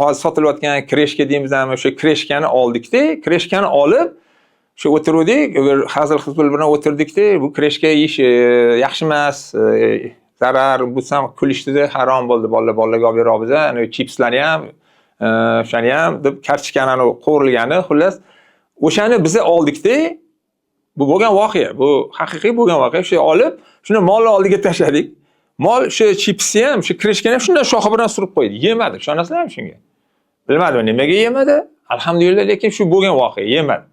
hozir sotilayotgan kreshka deymizmi, o'sha kreshkani oldikda, kreshkani olib shu o'tirdik, hazil hizbul bilan o'tirdikda, bu kreshka yeyish yaxshi emas, zarar, bu ham kulishdi, harom bo'ldi, bolalarga olib beramiz, ana chipslarni ham, o'shani ham deb kartochkani qo'rilgani, xullas, o'shani biz oldikda, bu bo'lgan voqea, bu haqiqiy bo'lgan voqea. Shu olib, shuni molni oldiga tashladik. Mol shu chipsni ham, shu kreshkani ham shunday shoxi bilan surib qo'ydi. Yemadi. Ishonasizlarmi shunga? Bilmadim nimaga yemadi. Alhamdulillah, lekin shu bo'lgan voqea, yemadi.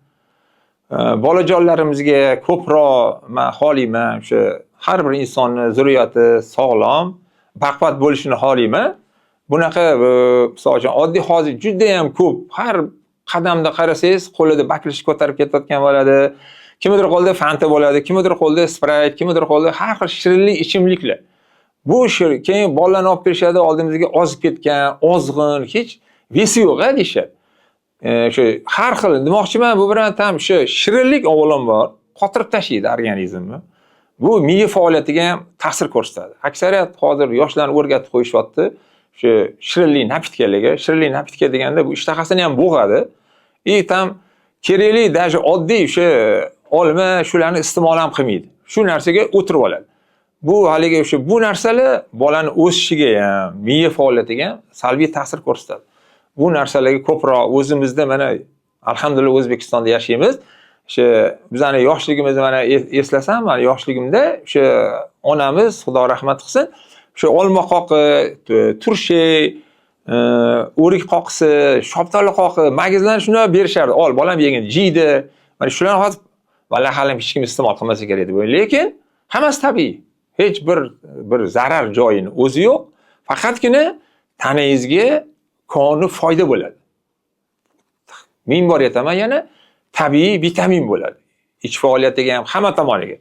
Bolajonlarimizga ko'proq men xohlayman, shu har bir insonning zurriyati sog'lom, baquvvat bo'lishini xohlayman. Bunaqa, misol uchun, oddiy hozir juda ham ko'p, har qadamda qarasangiz, qo'lida baklish ko'tarib ketayotgan bo'ladi. Kimdir qo'lida Fanta bo'ladi, kimdir qo'lida Sprite, kimdir qo'lida har xil shirinlik ichimliklar. Bu keyin bolalarni olib berishadi, oldimizga ozib ketgan, ozg'in, hech vesi yo'q-a deyshadi. Shu har xil demoqchiman, bu bilan ham shu shirinlik avvalambor qotirib tashlaydi organizmni. Bu miya faoliyatiga ham ta'sir ko'rsatadi. Aksariyat hozir yoshlarni o'rgatib qo'yishyapti. Shu shirinlik napitklarga, shirinlik napitka deganda bu ishtahasini ham bo'g'adi. Tam kerakli, даже oddiy shu olma shularni iste'mol ham qilmaydi. Shu narsaga o'tirib oladi. Bu haligi o'sha bu narsalar bolaning o'sishiga ham, miya faoliyatiga ham salbiy ta'sir ko'rsatadi. Bu narsalarga ko'proq o'zimizda mana alhamdulillah O'zbekistonda yashaymiz. O'sha bizning yoshligimizni mana eslasam, men yoshligimda o'sha onamiz, Xudo rahmat qilsin, o'sha olma qoqi, turshi, o'rik qoqisi, shoptoli qoqi, magizlarni shuni berishardi. Ol, bolam yegin, jiydi. Mana shularni hozir vallahi hali hech kim iste'mol qilmasa kerak deb o'ylayman. Lekin hammasi tabiiy. Hech bir zarar joyini o'zi yo'q. Faqatgina tanangizga koni foyda bo'ladi. Ming bor aytaman yana, tabiiy vitamin bo'ladi. Ich faoliyatiga ham hamma tomoniga.